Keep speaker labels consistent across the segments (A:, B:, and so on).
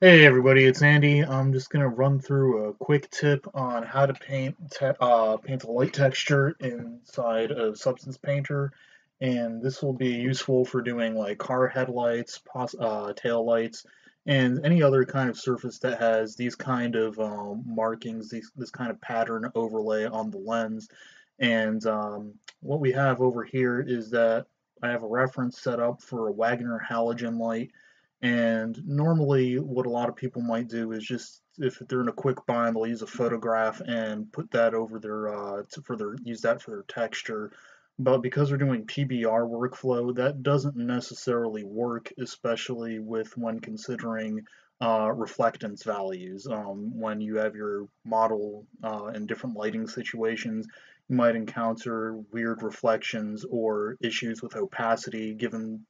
A: Hey everybody, it's Andy. I'm just gonna run through a quick tip on how to paint a light texture inside of Substance Painter, and this will be useful for doing like car headlights, tail lights, and any other kind of surface that has these kind of markings, this kind of pattern overlay on the lens. And what we have over here is that I have a reference set up for a Wagner halogen light. And normally, what a lot of people might do is just if they're in a quick bind, they'll use a photograph and put that over their use that for their texture. But because we're doing PBR workflow, that doesn't necessarily work, especially with when considering reflectance values. When you have your model in different lighting situations, you might encounter weird reflections or issues with opacity given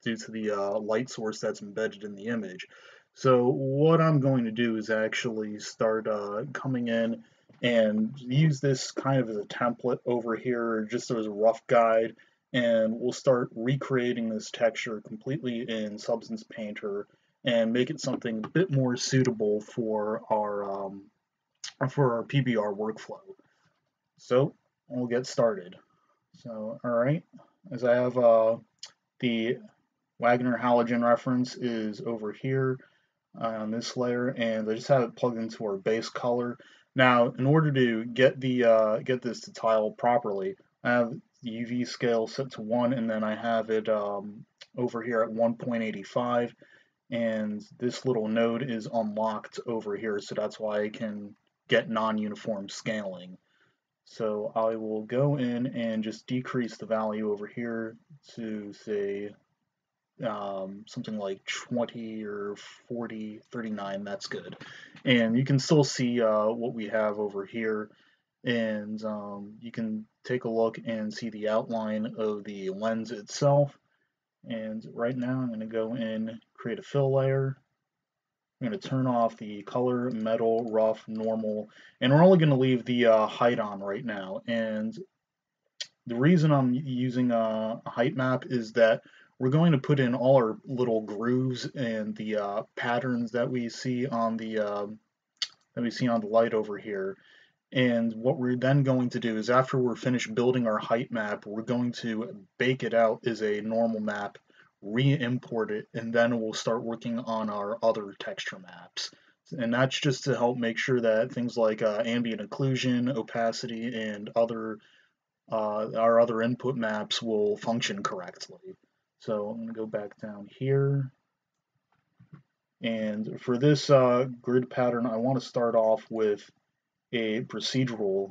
A: due to the light source that's embedded in the image. So what I'm going to do is actually start coming in and use this kind of as a template over here, just as a rough guide, and we'll start recreating this texture completely in Substance Painter and make it something a bit more suitable for our PBR workflow. So we'll get started. So all right, as I have the Wagner halogen reference is over here on this layer, and I just have it plugged into our base color. Now, in order to get this to tile properly, I have the UV scale set to 1, and then I have it over here at 1.85, and this little node is unlocked over here, so that's why I can get non-uniform scaling. So I will go in and just decrease the value over here to say something like 20 or 40, 39, that's good. And you can still see what we have over here. And you can take a look and see the outline of the lens itself. And right now I'm going to go in, create a fill layer. I'm going to turn off the color, metal, rough, normal, and we're only going to leave the height on right now. And the reason I'm using a height map is that we're going to put in all our little grooves and the patterns that we see on the light over here. And what we're then going to do is after we're finished building our height map, we're going to bake it out as a normal map, re-import it, and then we'll start working on our other texture maps. And that's just to help make sure that things like ambient occlusion, opacity, and our other input maps will function correctly. So I'm going to go back down here. And for this grid pattern, I want to start off with a procedural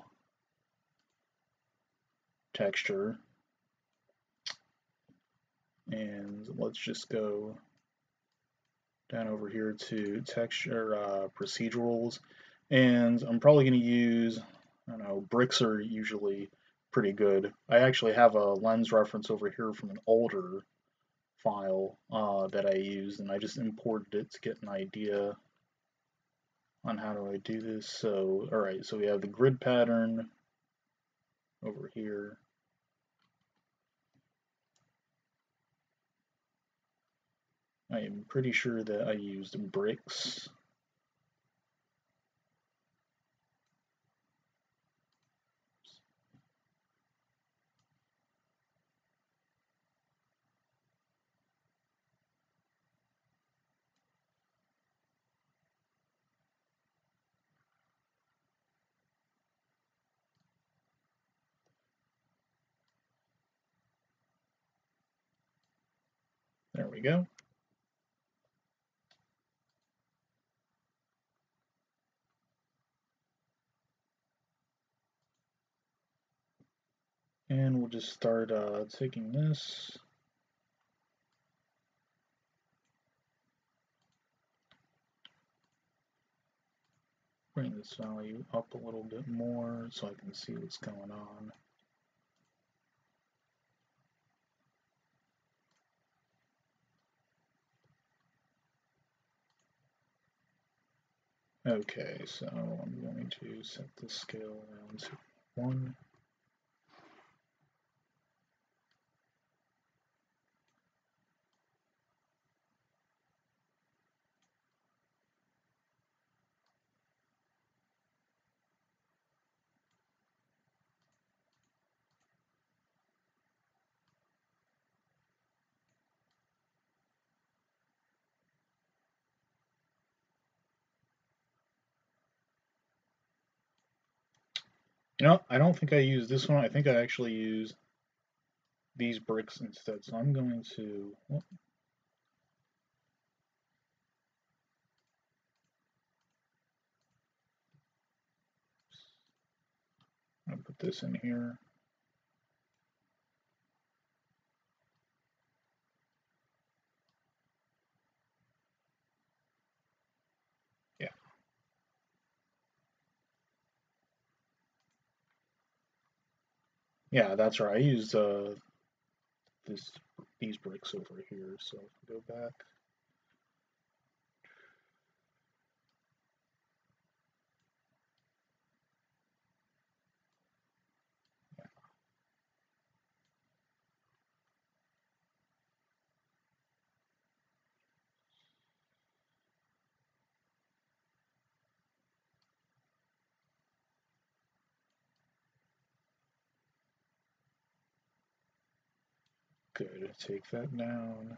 A: texture. And let's just go down over here to texture procedurals. And I'm probably going to use, I don't know, bricks are usually pretty good. I actually have a lens reference over here from an older file that I used, and I just imported it to get an idea on how do I do this. So, all right, so we have the grid pattern over here. I am pretty sure that I used bricks. There we go. And we'll just start taking this. Bring this value up a little bit more so I can see what's going on. Okay, so I'm going to set the scale down to 1. You know, I don't think I use this one. I think I actually use these bricks instead. So I'm going to, well, I'm going to put this in here. Yeah. Yeah, that's right. I used these bricks over here. So if we go back, good. Take that down.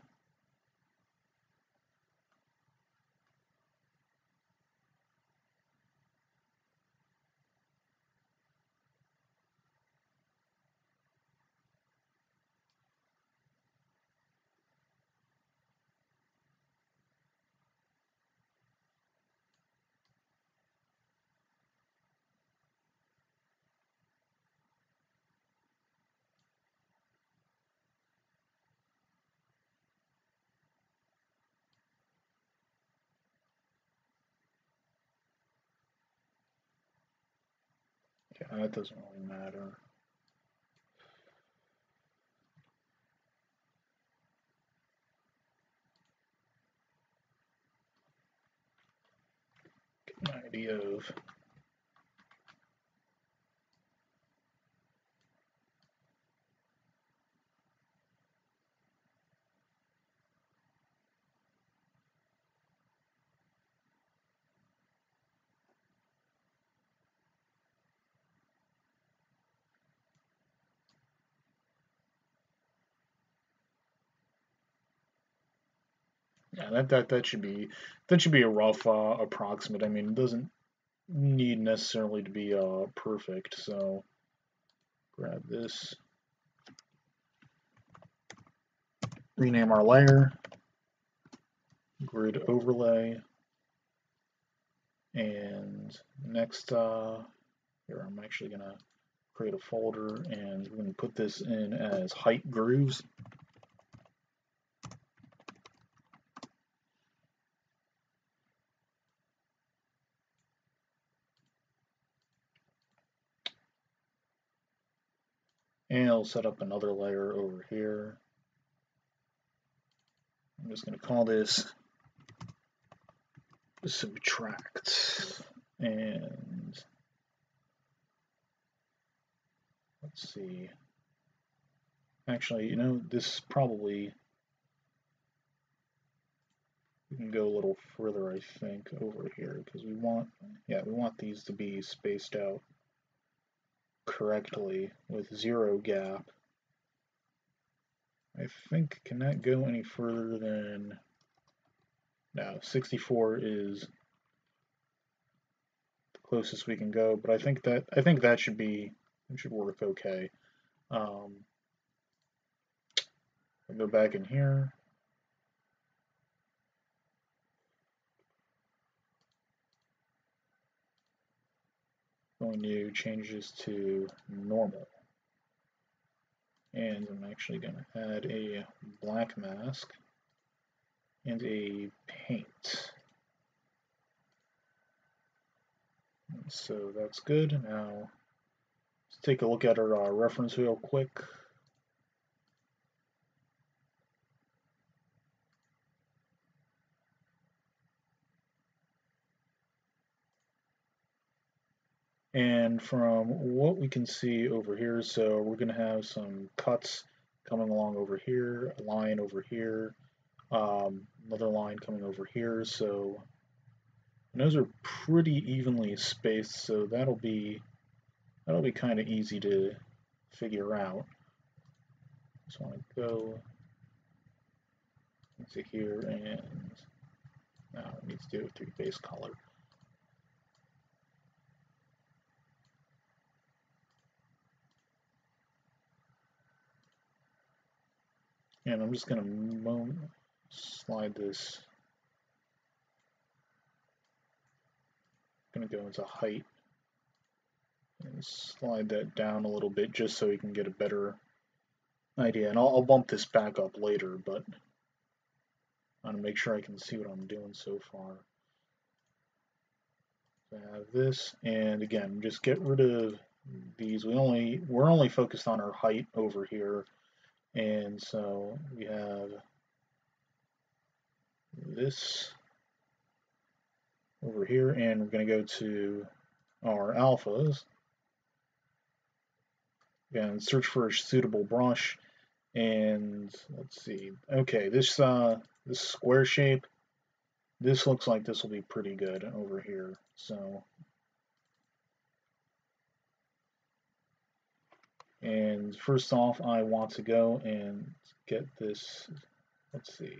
A: Yeah, that doesn't really matter. Get an idea of. Yeah, that should be a rough approximate. I mean, it doesn't need necessarily to be perfect. So grab this, rename our layer, grid overlay, and next here I'm actually gonna create a folder and we're gonna put this in as height grooves. And I'll set up another layer over here. I'm just going to call this subtract. And let's see. Actually, you know, this probably, we can go a little further, I think, over here because we want, yeah, we want these to be spaced out correctly with zero gap. I think, can that go any further than, no, 64 is the closest we can go, but I think that should be, it should work okay. I'll go back in here. Going to change this to normal. And I'm actually going to add a black mask and a paint. So that's good. Now let's take a look at our reference real quick. And from what we can see over here, so we're going to have some cuts coming along over here, a line over here, another line coming over here. So those are pretty evenly spaced, so that'll be kind of easy to figure out. Just want to go into here and now it needs to do it through base color. And I'm just going to slide this. I'm going to go into height and slide that down a little bit just so we can get a better idea. And I'll bump this back up later, but I want to make sure I can see what I'm doing so far. So I have this, and again, just get rid of these. We're only focused on our height over here, and so we have this over here, and we're going to go to our alphas. Again, search for a suitable brush, and let's see. Okay, this square shape, this looks like this will be pretty good over here. So, and first off, I want to go and get this. Let's see.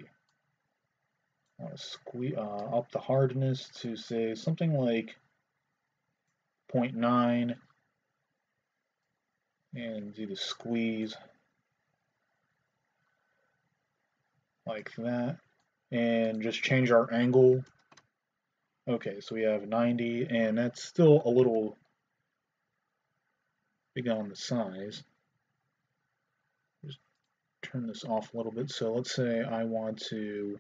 A: I want to squeeze up the hardness to say something like 0.9, and do the squeeze like that, and just change our angle. Okay, so we have 90, and that's still a little big on the size. Just turn this off a little bit. So let's say I want to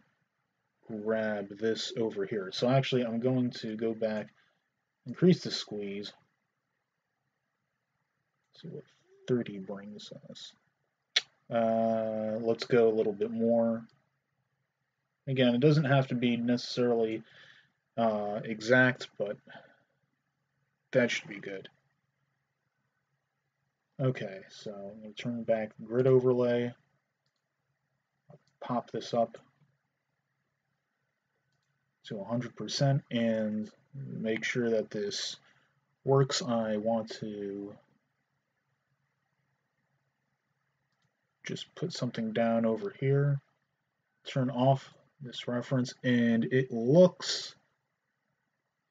A: grab this over here. So actually I'm going to go back, increase the squeeze. See what 30 brings us. Let's go a little bit more. Again, it doesn't have to be necessarily exact, but that should be good. Okay, so I'm going to turn back grid overlay, pop this up to 100% and make sure that this works. I want to just put something down over here, turn off this reference, and it looks,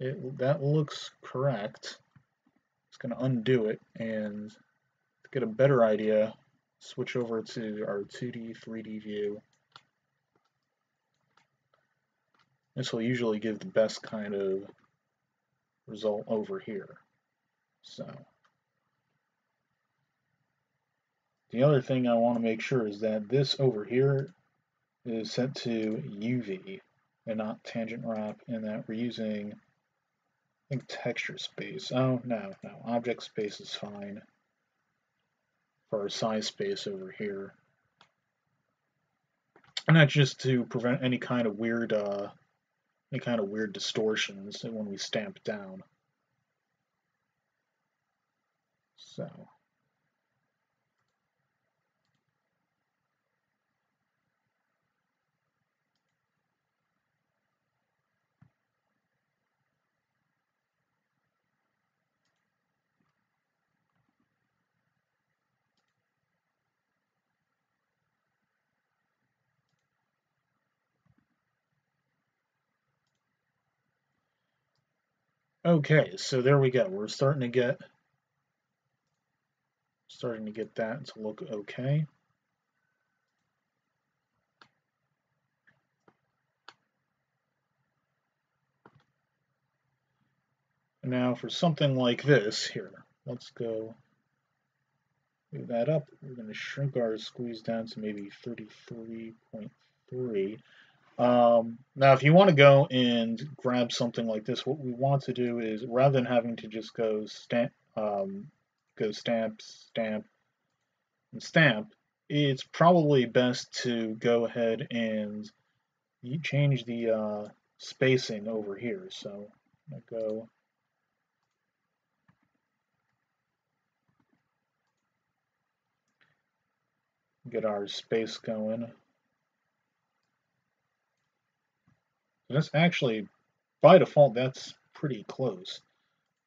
A: that looks correct. It's going to undo it, and to get a better idea, switch over to our 2D, 3D view. This will usually give the best kind of result over here. So the other thing I want to make sure is that this over here is set to UV and not tangent wrap, and that we're using, I think, texture space. Oh, no, object space is fine for our size space over here. And that's just to prevent any kind of weird distortions when we stamp down. So okay, so there we go. We're starting to get that to look okay. Now for something like this here, let's go move that up. We're going to shrink our squeeze down to maybe 33.3. Now if you want to go and grab something like this, what we want to do is, rather than having to just go stamp, stamp, and stamp, it's probably best to go ahead and change the spacing over here. So I'm going to go get our space going. That's actually, by default, that's pretty close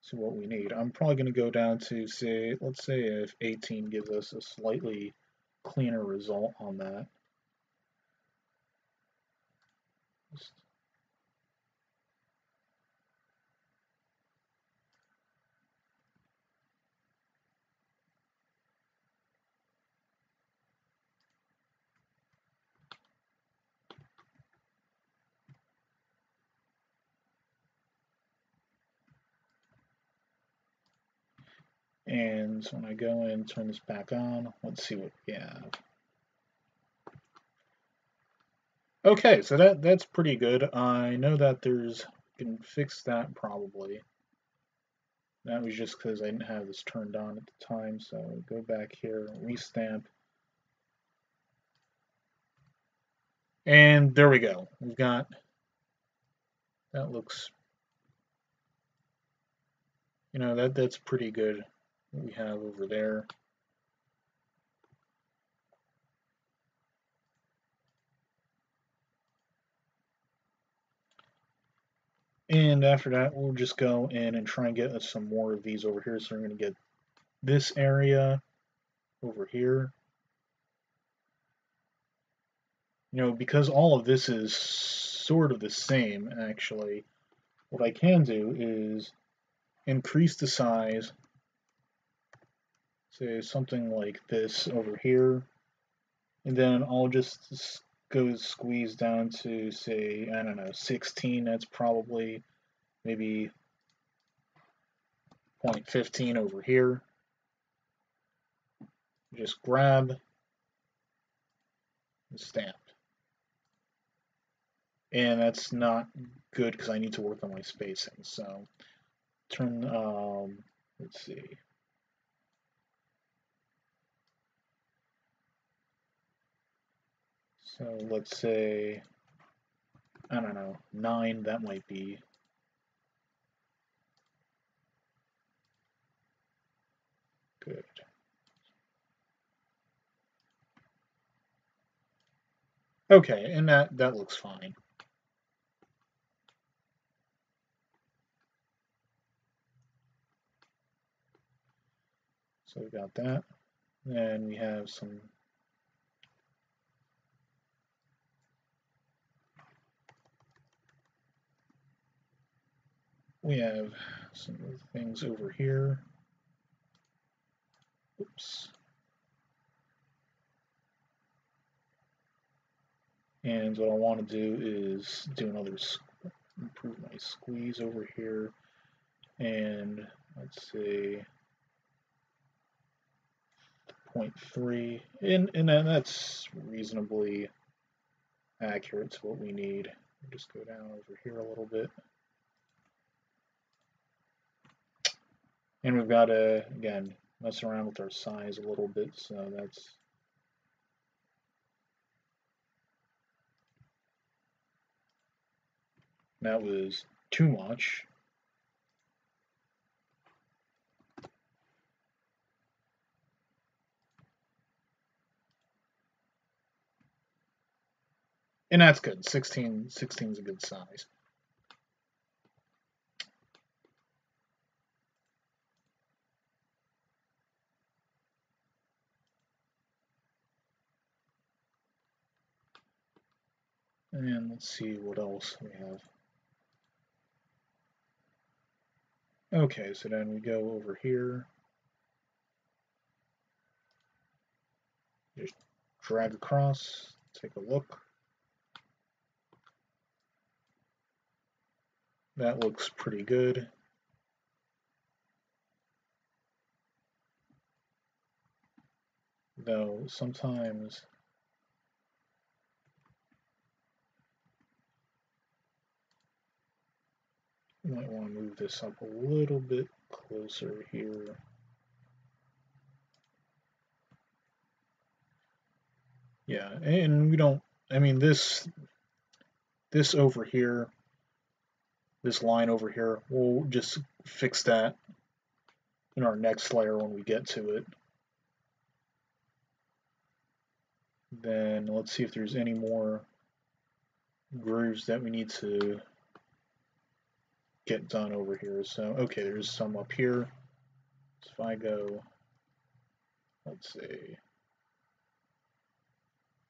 A: to what we need. I'm probably going to go down to, say, let's say if 18 gives us a slightly cleaner result on that. Just And so when I go in, turn this back on, let's see what we have. Okay, so that's pretty good. I know that there's, can fix that probably. That was just because I didn't have this turned on at the time, so go back here, restamp. And there we go. We've got, that looks, you know, that's pretty good what we have over there. And after that, we'll just go in and try and get us some more of these over here. So we're going to get this area over here. You know, because all of this is sort of the same, actually, what I can do is increase the size, say something like this over here, and then I'll just go squeeze down to, say, I don't know, 16. That's probably maybe 0.15 over here. Just grab and stamp. And that's not good because I need to work on my spacing. So turn, let's see. So let's say, I don't know, 9, that might be. Good. Okay, and that looks fine. So we got that. Then we have some things over here. Oops. And what I want to do is do another, improve my squeeze over here. And let's say 0.3, and then that's reasonably accurate to what we need. Just go down over here a little bit. And we've got to, again, mess around with our size a little bit, so that's, that was too much. And that's good. 16 is a good size. And let's see what else we have. Okay, so then we go over here. Just drag across, take a look. That looks pretty good. Though sometimes you might want to move this up a little bit closer here. Yeah, and we don't, I mean, this over here, this line over here, we'll just fix that in our next layer when we get to it. Then let's see if there's any more grooves that we need to get done over here. So, okay, there's some up here. So if I go, let's see,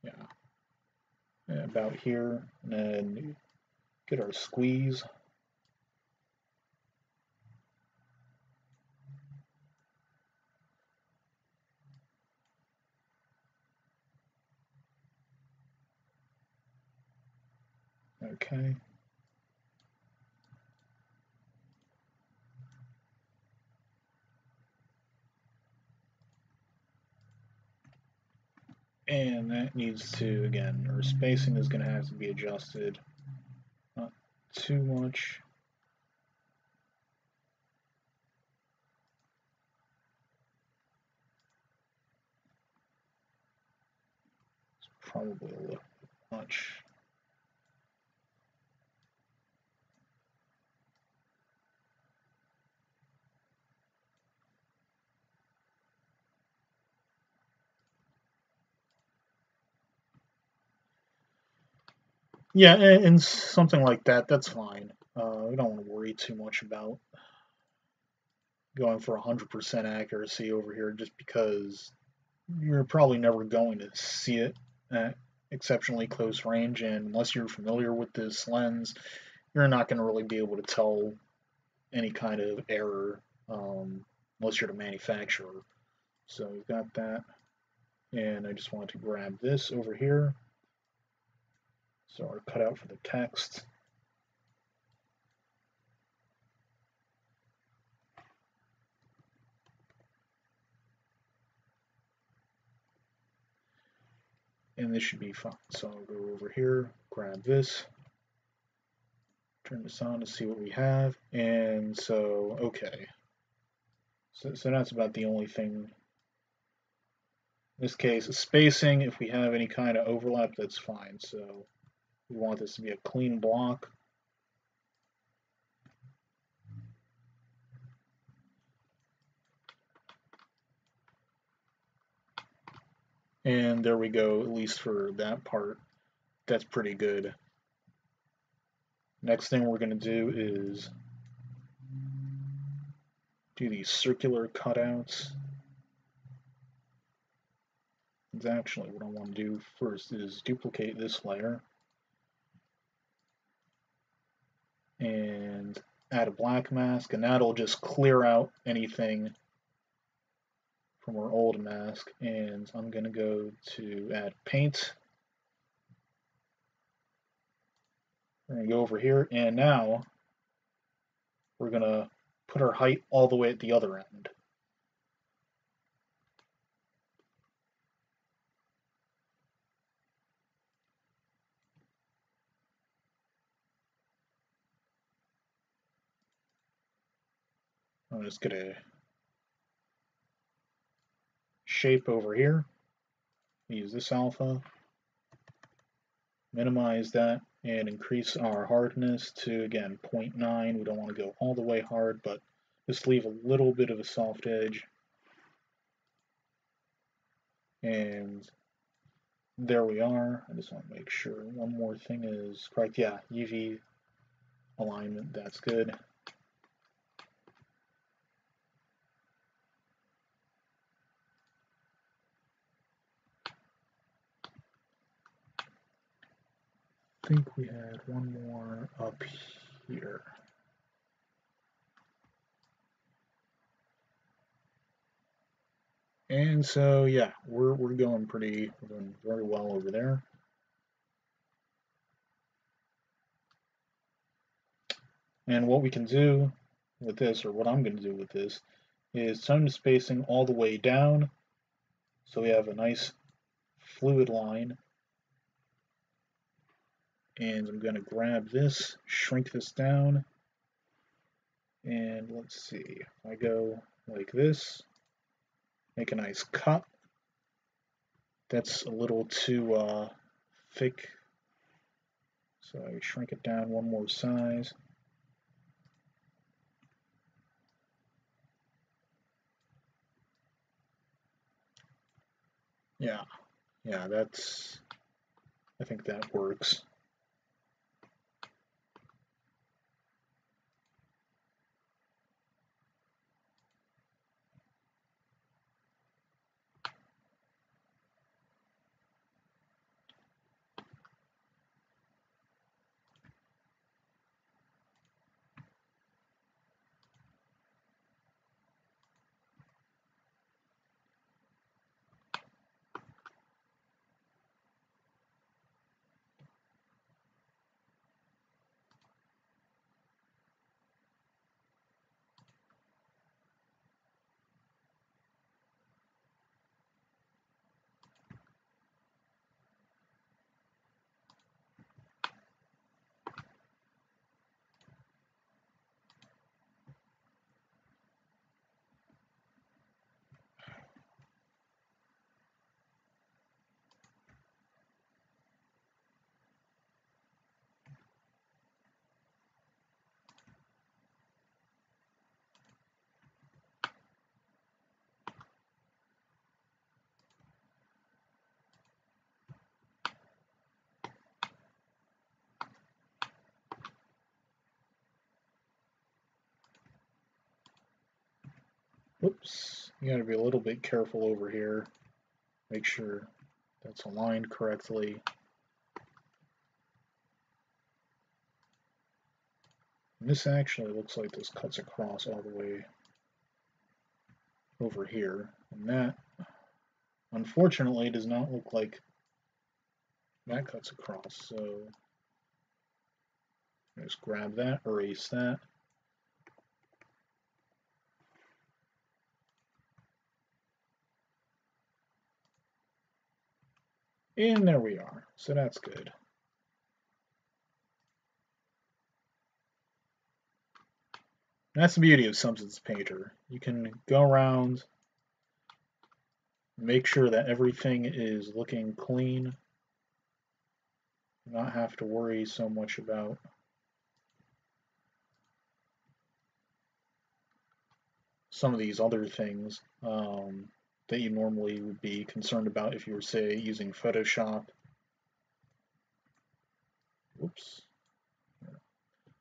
A: yeah, about here, and then get our squeeze. Okay. And that needs to, again, our spacing is going to have to be adjusted. Not too much. It's probably a little bit much. Yeah, and something like that, that's fine. We don't want to worry too much about going for 100% accuracy over here just because you're probably never going to see it at exceptionally close range, and unless you're familiar with this lens, you're not going to really be able to tell any kind of error unless you're the manufacturer. So we've got that, and I just want to grab this over here. So our cutout for the text. And this should be fine. So I'll go over here, grab this, turn this on to see what we have, and so, okay. So that's about the only thing. In this case, spacing, if we have any kind of overlap, that's fine. So we want this to be a clean block. And there we go, at least for that part. That's pretty good. Next thing we're going to do is do these circular cutouts. It's actually what I want to do first is duplicate this layer and add a black mask, and that'll just clear out anything from our old mask. And I'm going to go to add paint. We're going to go over here, and now we're going to put our height all the way at the other end. I'm just going to shape over here, use this alpha, minimize that, and increase our hardness to, again, 0.9. We don't want to go all the way hard, but just leave a little bit of a soft edge. And there we are. I just want to make sure one more thing is correct. Yeah, UV alignment, that's good. I think we had one more up here. And so, yeah, we're going very well over there. And what we can do with this, or what I'm going to do with this, is turn the spacing all the way down so we have a nice fluid line. And I'm going to grab this, shrink this down, and let's see, if I go like this, make a nice cut. That's a little too thick, so I shrink it down one more size. Yeah, I think that works. Oops, you gotta be a little bit careful over here. Make sure that's aligned correctly. And this actually looks like this cuts across all the way over here. And that, unfortunately, does not look like that cuts across. So just grab that, erase that. And there we are. So that's good. And that's the beauty of Substance Painter. You can go around, make sure that everything is looking clean, not have to worry so much about some of these other things that you normally would be concerned about if you were, say, using Photoshop. Whoops.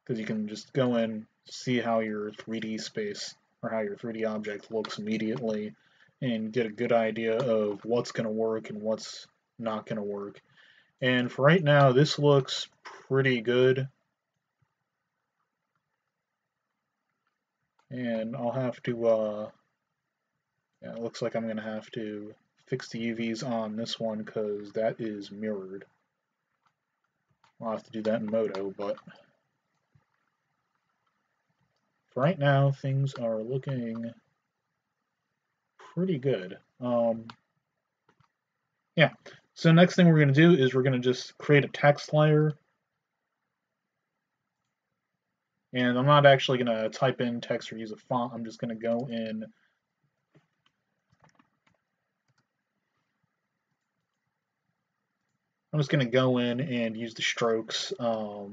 A: Because you can just go in, see how your 3D space or how your 3D object looks immediately and get a good idea of what's going to work and what's not going to work. And for right now, this looks pretty good. And I'll have to, yeah, it looks like I'm going to have to fix the UVs on this one because that is mirrored. I'll have to do that in MODO, but for right now, things are looking pretty good. Yeah, so next thing we're going to do is we're going to just create a text layer. And I'm not actually going to type in text or use a font. I'm just going to go in. I'm just going to go in and use the strokes. So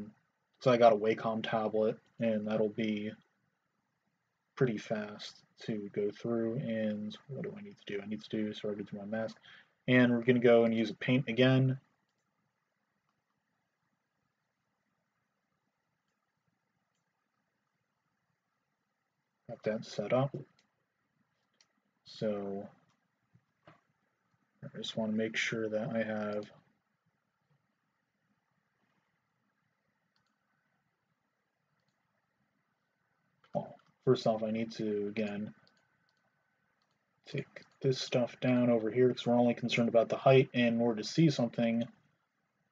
A: I got a Wacom tablet, and that'll be pretty fast to go through. And what do I need to do? I need to do, so I go to my mask. And we're going to go and use a paint again. Got that set up. So I just want to make sure that I have first off, I need to, again, take this stuff down over here because we're only concerned about the height, and in order to see something,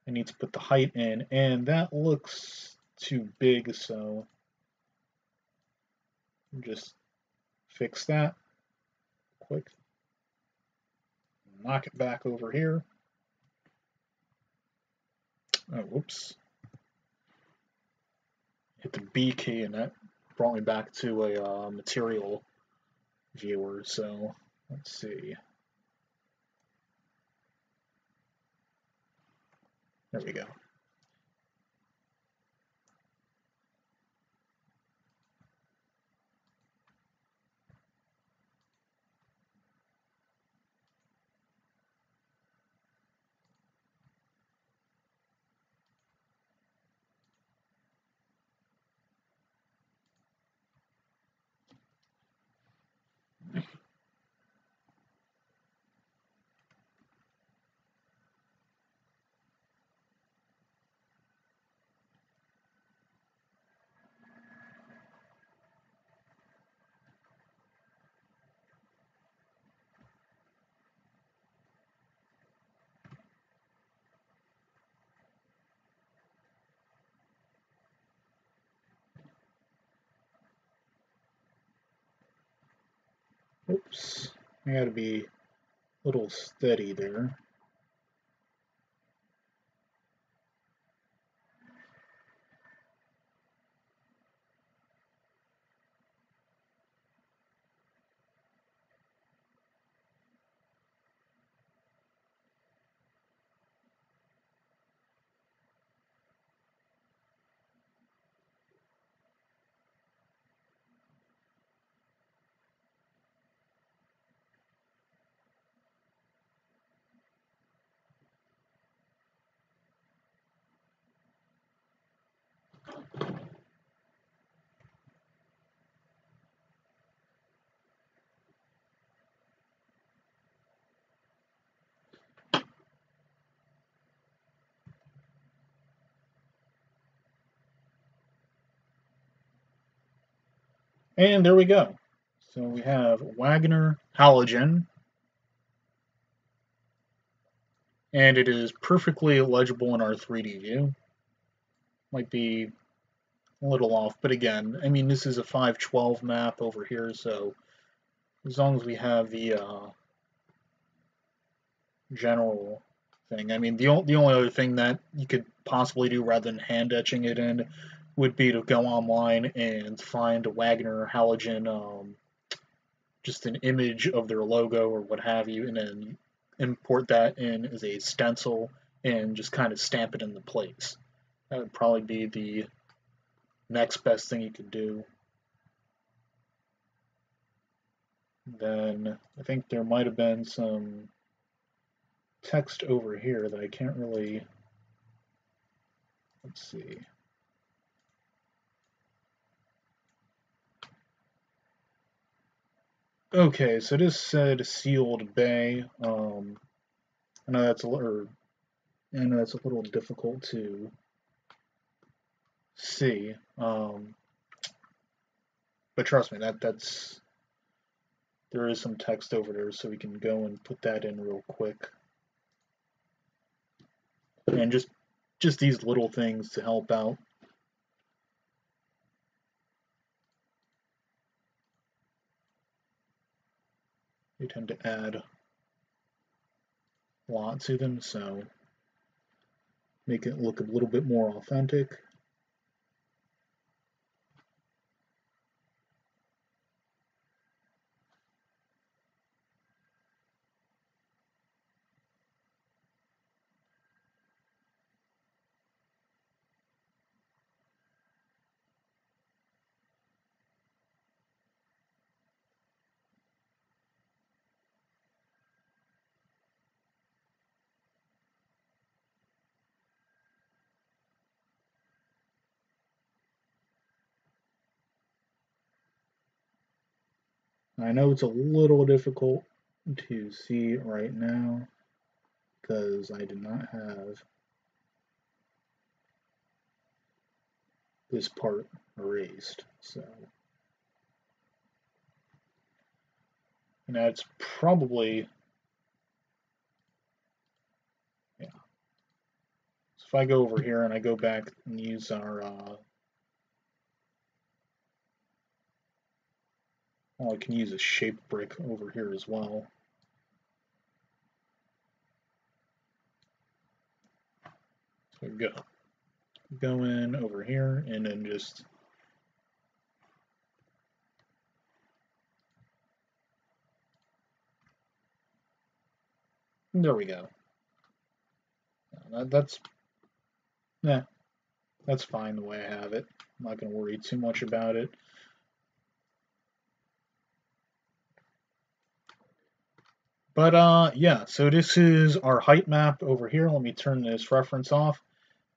A: I need to put the height in, and that looks too big, so just fix that quick. Knock it back over here. Oh, whoops. Hit the B key, and that brought me back to a material viewer, so let's see. There we go. Oops, I gotta be a little steady there. And there we go. So we have Wagner halogen, and it is perfectly legible in our 3D view. Might be a little off, but again, I mean, this is a 512 map over here, so as long as we have the general thing. I mean, the only other thing that you could possibly do rather than hand etching it in would be to go online and find a Wagner halogen, just an image of their logo or what have you, and then import that in as a stencil and just kind of stamp it into place. That would probably be the next best thing you could do. Then I think there might have been some text over here that I can't really, let's see. Okay, so this said sealed bay. I know that's a little difficult to see, but trust me, that's there is some text over there, so we can go and put that in real quick, and just these little things to help out. They tend to add a lot to them, so make it look a little bit more authentic. I know it's a little difficult to see right now because I did not have this part erased, so and that's probably, yeah. So if I go over here and I go back and use our well, I can use a shape brick over here as well. So go in over here and then just there we go. That's that's fine the way I have it. I'm not going to worry too much about it. But yeah, so this is our height map over here. Let me turn this reference off.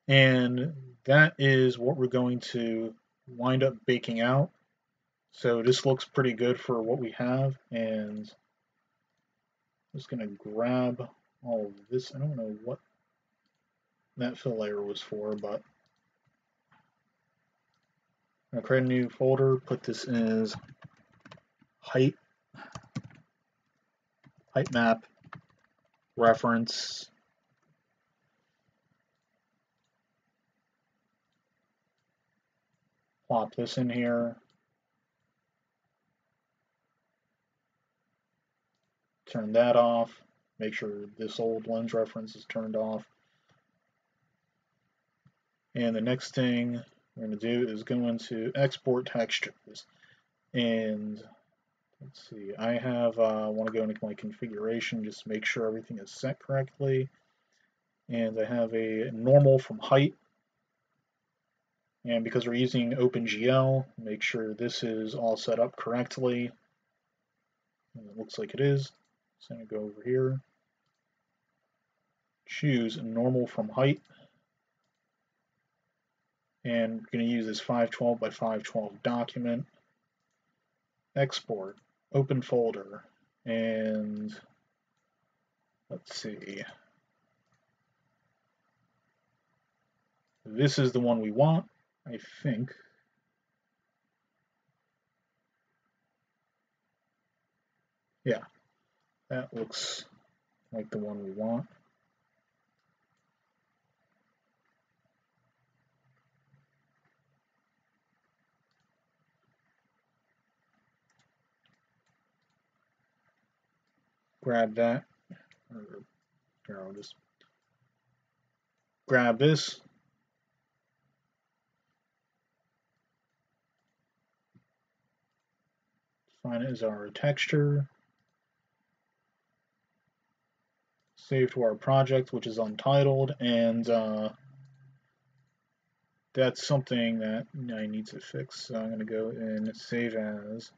A: And that is what we're going to wind up baking out. So this looks pretty good for what we have. And I'm just going to grab all of this. I don't know what that fill layer was for, but I'm going to create a new folder, put this as height map reference. Plop this in here. Turn that off. Make sure this old lens reference is turned off. And the next thing we're going to do is go into export textures. And let's see, I want to go into my configuration, just make sure everything is set correctly. And I have a normal from height. And because we're using OpenGL, make sure this is all set up correctly. And it looks like it is. So I'm going to go over here, choose normal from height. And we're going to use this 512 by 512 document. Export, open folder, and let's see. This is the one we want, I think. Yeah, that looks like the one we want. Grab that, or here, I'll just grab this. Find it as our texture. Save to our project, which is untitled, and that's something that I need to fix. So I'm going to go and save as.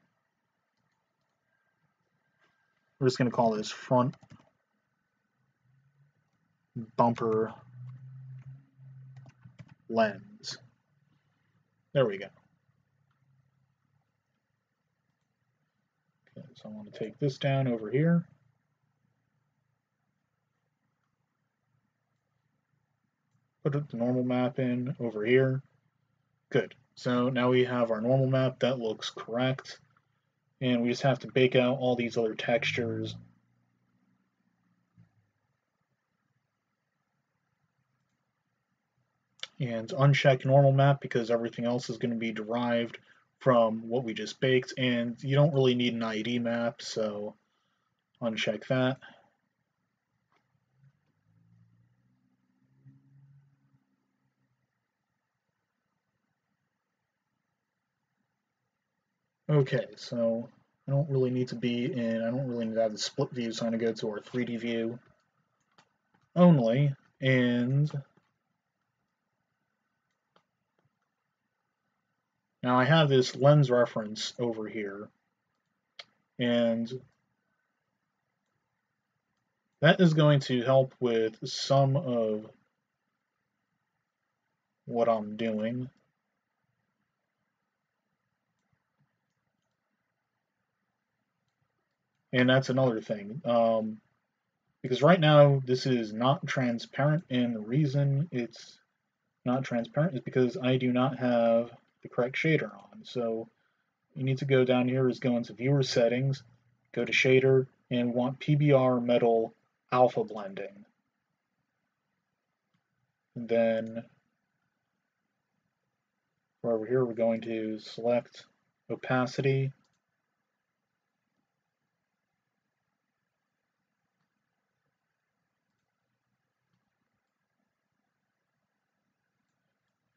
A: We're just going to call this front bumper lens. There we go. Okay, so I want to take this down over here. Put the normal map in over here. Good. So now we have our normal map. That looks correct. And we just have to bake out all these other textures. And uncheck normal map because everything else is going to be derived from what we just baked. And you don't really need an ID map, so uncheck that. Okay, so I don't really need to have the split view, so I'm going to go to our 3D view only, and now I have this lens reference over here, and that is going to help with some of what I'm doing. And that's another thing. Because right now this is not transparent, and the reason it's not transparent is because I do not have the correct shader on. So you need to go down here, go into viewer settings, go to shader, and want PBR metal alpha blending. And then over here we're going to select opacity.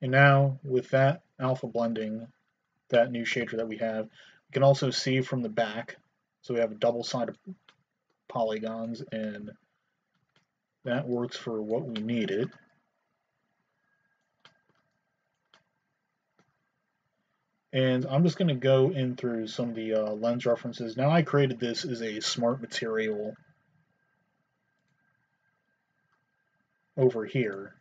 A: And now with that alpha blending, that new shader that we have, we can also see from the back. So we have a double-sided polygons, and that works for what we needed. And I'm just going to go in through some of the lens references. Now I created this as a smart material over here.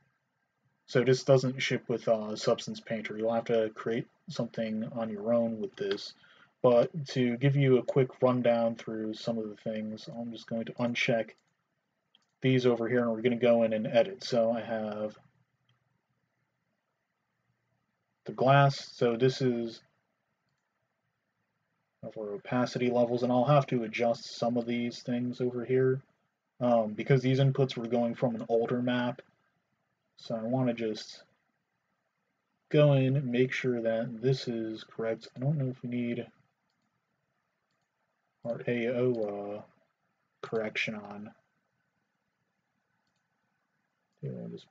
A: So this doesn't ship with Substance Painter. You'll have to create something on your own with this. But to give you a quick rundown through some of the things, I'm just going to uncheck these over here, and we're going to go in and edit. So I have the glass. So this is our opacity levels, and I'll have to adjust some of these things over here because these inputs were going from an older map. So I want to just go in and make sure that this is correct. I don't know if we need our AO correction on. I'll just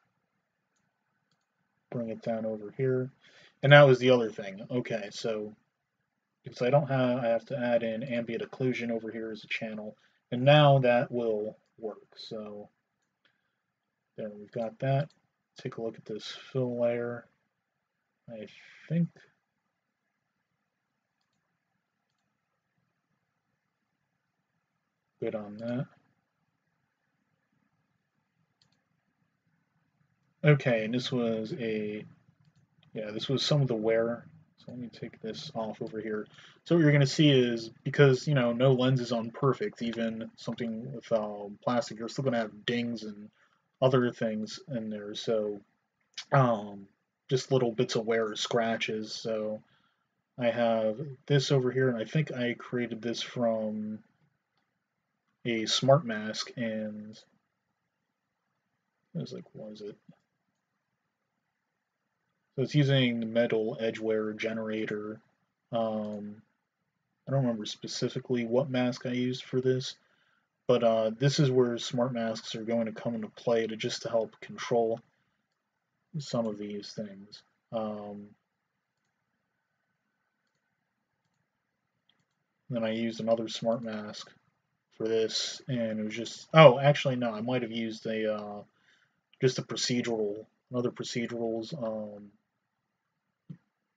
A: bring it down over here. And that was the other thing. Okay, so because I have to add in ambient occlusion over here as a channel. And now that will work. So there, we've got that. Take a look at this fill layer. I think good on that. Okay, and this was this was some of the wear. So let me take this off over here. So what you're going to see is, because, no lens is unperfect, even something with plastic, you're still going to have dings and other things in there. So just little bits of wear or scratches. So I have this over here, and I think I created this from a smart mask, and it was like, what was it? So it's using the metal edgeware generator. I don't remember specifically what mask I used for this, but this is where smart masks are going to come into play to just to help control some of these things. Then I used another smart mask for this, and it was just, oh, actually no, I might have used a just a procedural, another procedurals,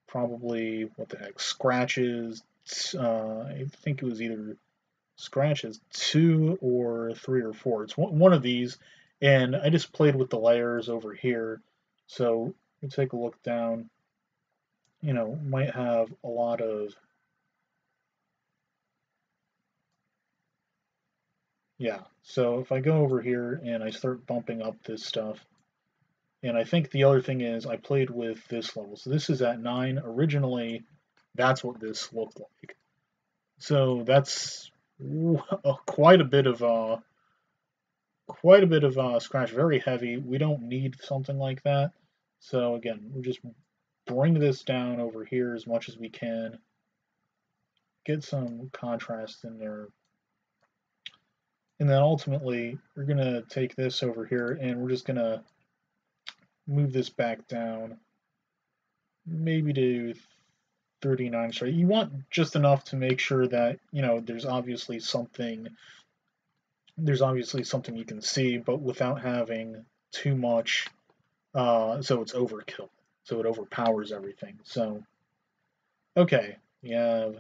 A: probably what the heck, scratches. I think it was either scratches 2 or 3 or 4. It's one of these, and I just played with the layers over here. So you take a look down. Might have a lot of, yeah. So if I go over here and I start bumping up this stuff, and I think the other thing is I played with this level. So this is at 9. Originally, that's what this looked like. So that's quite a bit of scratch, very heavy. We don't need something like that. So again, we just bring this down over here as much as we can. Get some contrast in there. And then ultimately, we're going to take this over here and we're just going to move this back down, maybe to 39. So you want just enough to make sure that, there's obviously something you can see, but without having too much, so it's overkill. So it overpowers everything. So, okay, we have,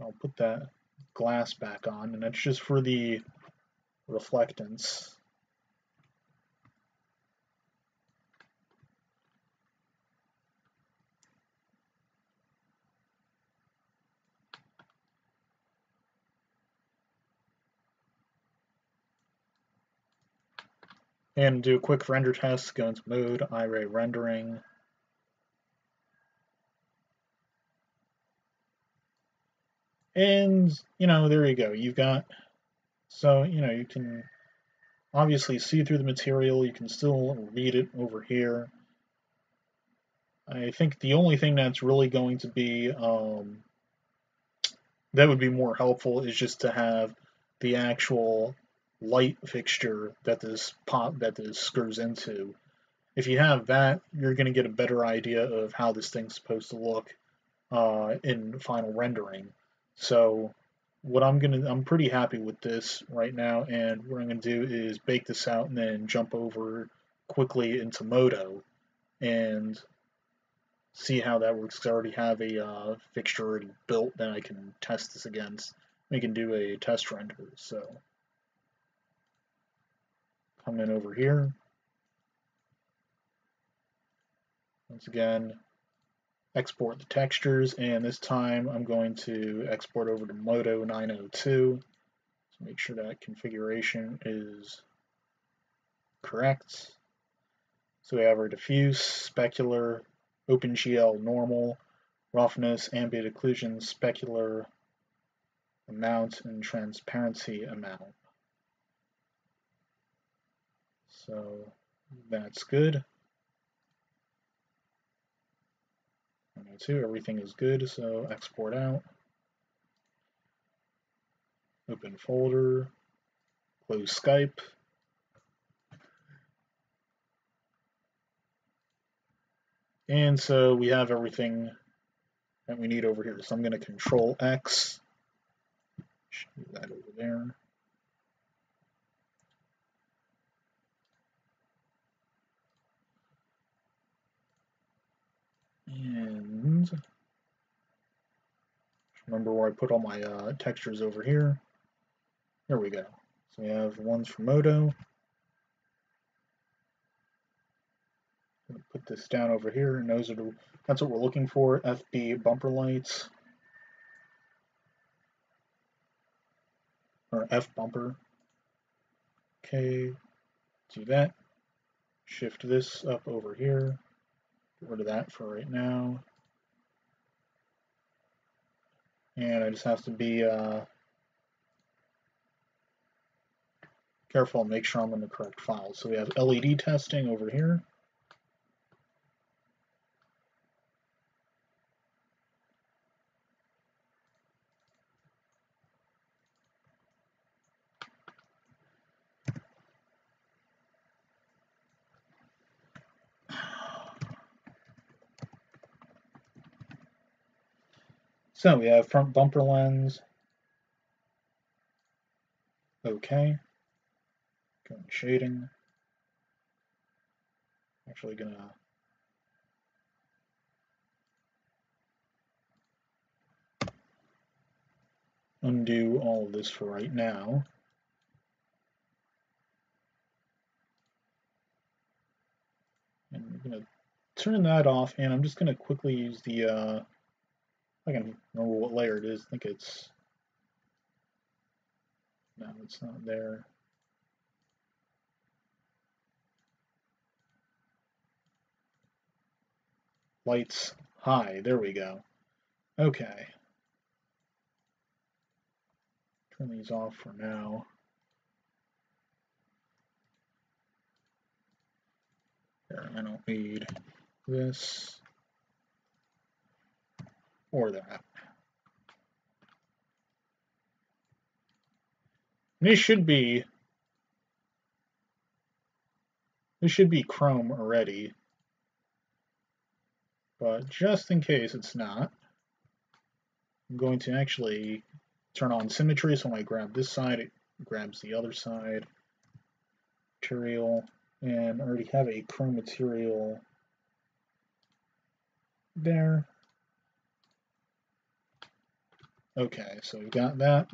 A: I'll put that glass back on, and that's just for the reflectance. And do a quick render test, go into mode, iRay rendering. And, there you go. You've got, so, you can obviously see through the material. You can still read it over here. I think the only thing that's really going to be, that would be more helpful is just to have the actual light fixture that this screws into. If you have that, you're going to get a better idea of how this thing's supposed to look in final rendering. So I'm pretty happy with this right now, and what I'm gonna do is bake this out and then jump over quickly into MODO and see how that works. 'Cause I already have a fixture already built that I can test this against. We can do a test render. So come in over here. Once again, export the textures, and this time I'm going to export over to MODO 902. So make sure that configuration is correct. So we have our diffuse, specular, OpenGL normal, roughness, ambient occlusion, specular amount, and transparency amount. So that's good. 102, everything is good, so export out. Open folder, close Skype. And so we have everything that we need over here. So I'm going to Control X, move that over there. And remember where I put all my textures over here. There we go. So we have ones for MODO. Put this down over here, and that's what we're looking for. FB bumper lights, or F bumper. Okay, do that. Shift this up over here. Get rid of that for right now. and I just have to be careful and make sure I'm in the correct file. So we have LED testing over here. So we have front bumper lens. Okay. Going shading. Actually gonna undo all of this for right now. And I'm gonna turn that off, and I'm just gonna quickly use the I can remember what layer it is. I think it's no, it's not there. Lights high. There we go. Okay. Turn these off for now. There, I don't need this or that. This should be chrome already, but just in case it's not, I'm going to actually turn on symmetry. So when I grab this side, it grabs the other side. Material, and I already have a chrome material there. Okay, so we got that.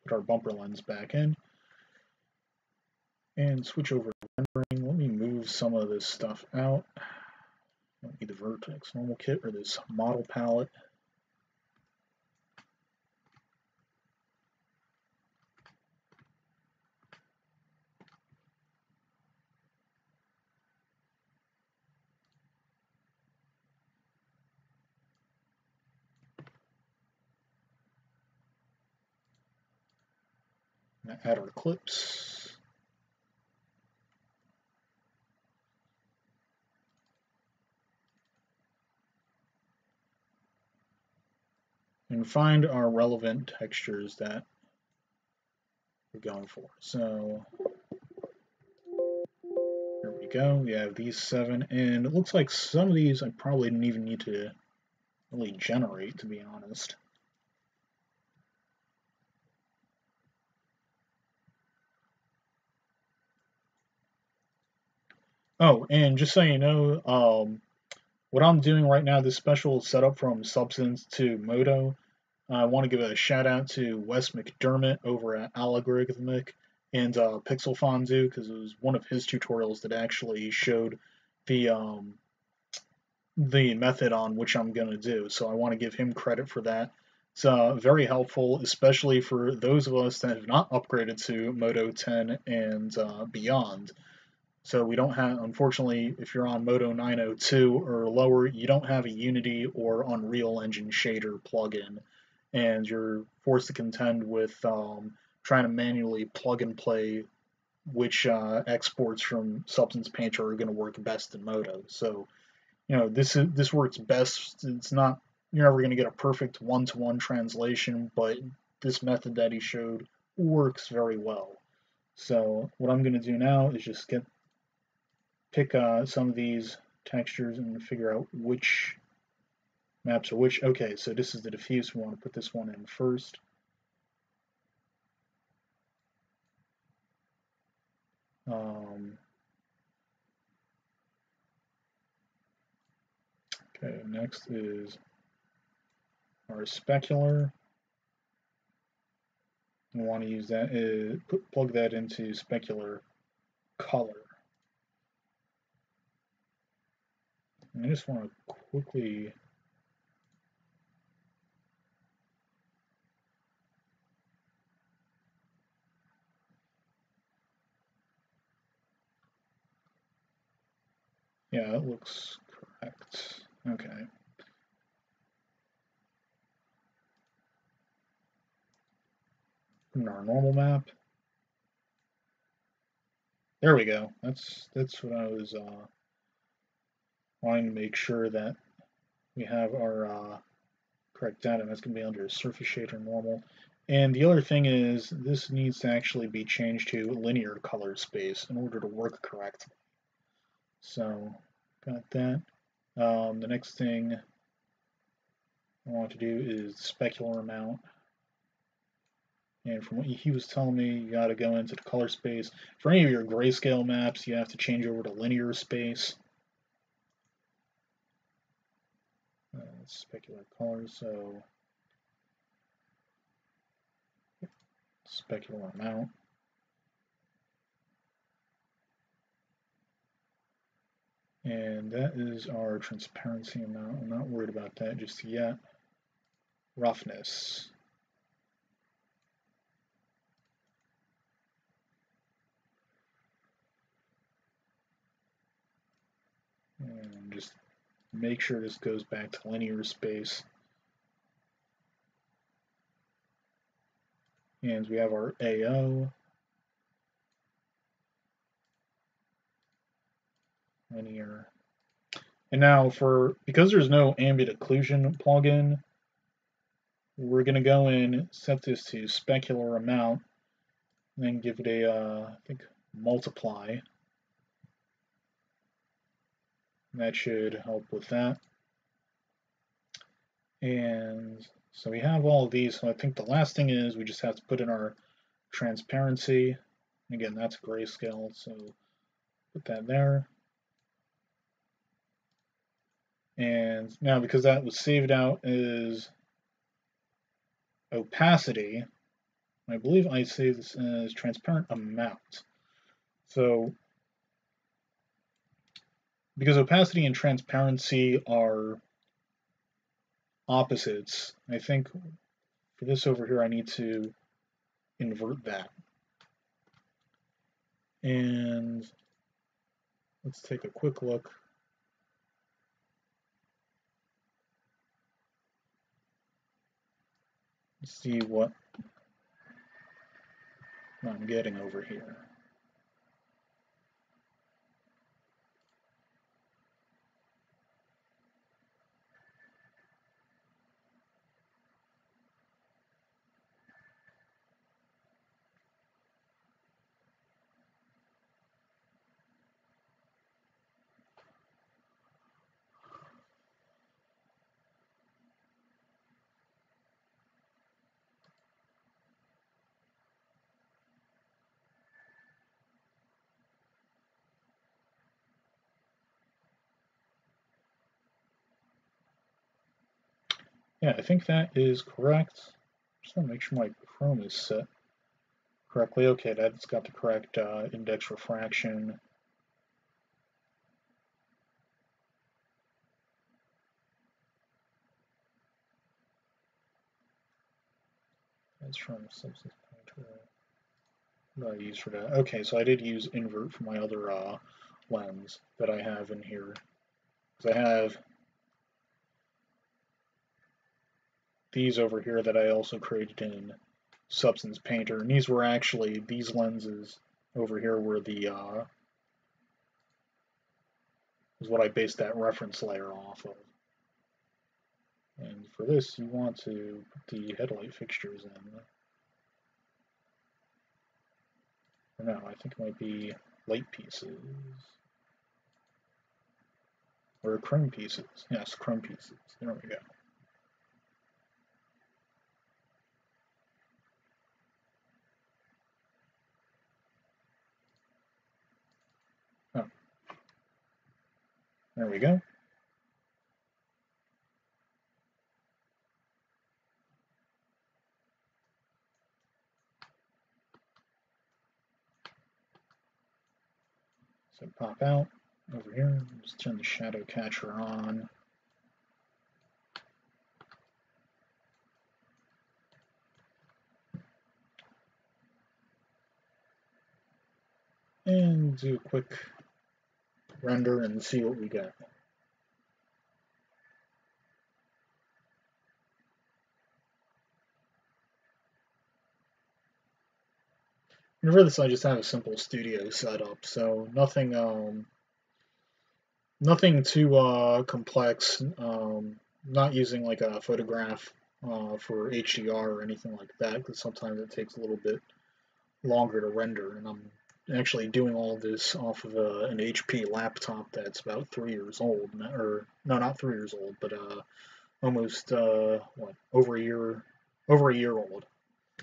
A: Put our bumper lens back in and switch over to rendering. Let me move some of this stuff out. Don't need the vertex normal kit or this model palette. Add our clips. And find our relevant textures that we're going for. So there we go. We have these 7, and it looks like some of these I probably didn't even need to really generate, to be honest. Oh, and just so you know, what I'm doing right now, this special setup from Substance to MODO, I want to give a shout out to Wes McDermott over at Algorithmic and Pixel Fondue, because it was one of his tutorials that actually showed the method on which I'm going to do. So I want to give him credit for that. It's very helpful, especially for those of us that have not upgraded to Modo 10 and beyond. So we don't have, unfortunately, if you're on Modo 902 or lower, you don't have a Unity or Unreal Engine shader plugin, and you're forced to contend with trying to manually plug and play which exports from Substance Painter are going to work best in Modo. So, you know, this works best. It's not, you're never going to get a perfect one-to-one translation, but this method that he showed works very well. So what I'm going to do now is just pick some of these textures and figure out which maps are which. Okay, so this is the diffuse. We want to put this one in first. Okay, next is our specular. We want to use that, plug that into specular color. And I just want to quickly . Yeah, it looks correct. Okay. In our normal map. There we go. That's what I was wanting to make sure that we have our correct data. That's going to be under surface shader normal. And the other thing is this needs to actually be changed to linear color space in order to work correctly. So got that. The next thing I want to do is specular amount. And from what he was telling me, you got to go into the color space. For any of your grayscale maps, you have to change over to linear space. Specular color, so specular amount. And that is our transparency amount. I'm not worried about that just yet. Roughness. And just make sure this goes back to linear space. And we have our AO. Linear. And now because there's no ambient occlusion plugin, we're going to go in, set this to specular amount, and then give it a, I think, multiply. And that should help with that. And so we have all of these. So I think the last thing is we just have to put in our transparency. Again, that's grayscale, so put that there. And now because that was saved out as opacity, I believe I saved this as transparent amount. So because opacity and transparency are opposites, I think for this over here I need to invert that. And let's take a quick look. See what I'm getting over here. Yeah, I think that is correct. Just want to make sure my Chrome is set correctly. Okay, that's got the correct index refraction. That's from substance pointer. What did I use for that? Okay, so I did use invert for my other lens that I have in here. Because I have these over here that I also created in Substance Painter, and these were actually, these lenses over here were the is what I based that reference layer off of. And for this, you want to put the headlight fixtures in. Or no, I think it might be light pieces. Or chrome pieces. Yes, chrome pieces. There we go. Oh. There we go. So pop out over here, just turn the shadow catcher on. And do a quick render and see what we get. And for this, I just have a simple studio setup, so nothing too complex. Not using like a photograph for HDR or anything like that, because sometimes it takes a little bit longer to render. And I'm actually doing all this off of an HP laptop that's about 3 years old, or no, not 3 years old, but almost over a year old.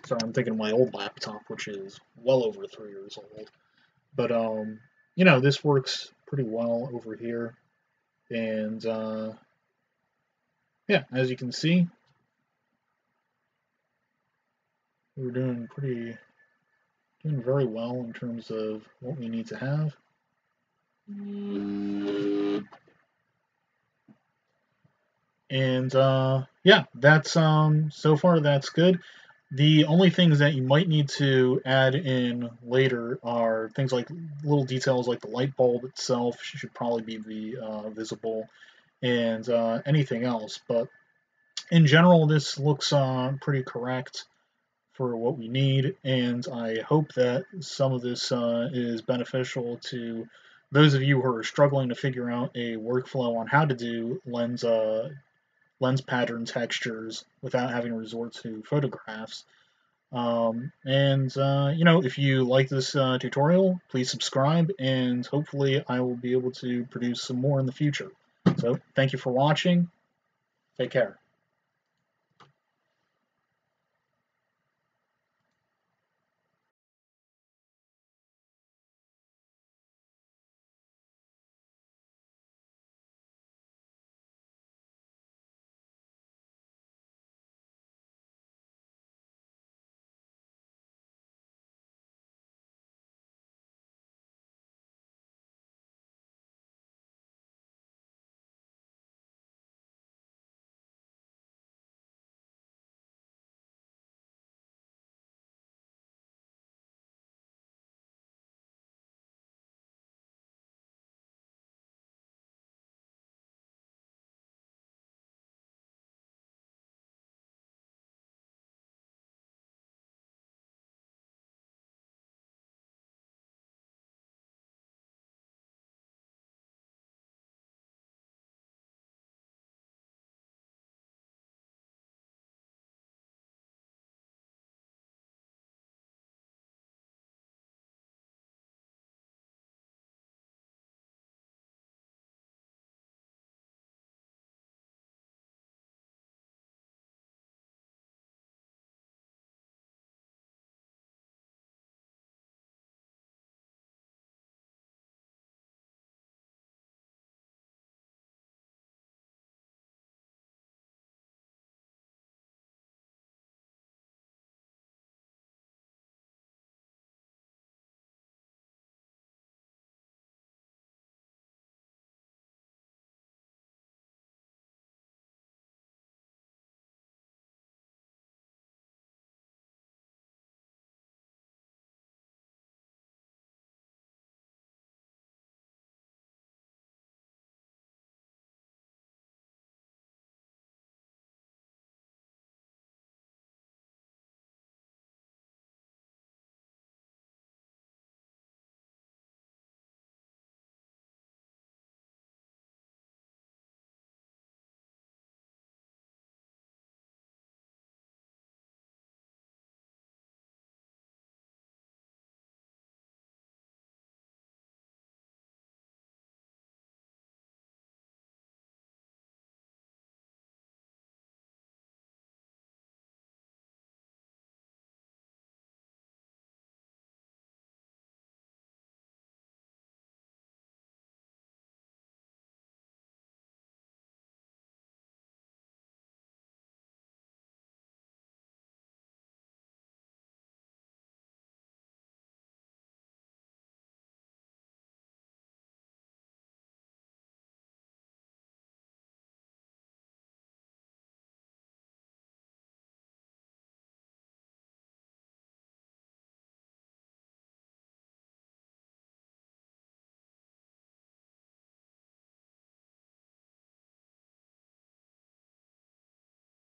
A: Sorry, I'm thinking of my old laptop, which is well over 3 years old. But this works pretty well over here, and yeah, as you can see, we're doing very well in terms of what we need to have. And yeah, that's so far that's good. The only things that you might need to add in later are things like little details like the light bulb itself should probably be visible, and anything else. But in general, this looks pretty correct for what we need, and I hope that some of this is beneficial to those of you who are struggling to figure out a workflow on how to do lens pattern textures without having to resort to photographs. If you like this tutorial, please subscribe, and hopefully I will be able to produce some more in the future. So, thank you for watching. Take care.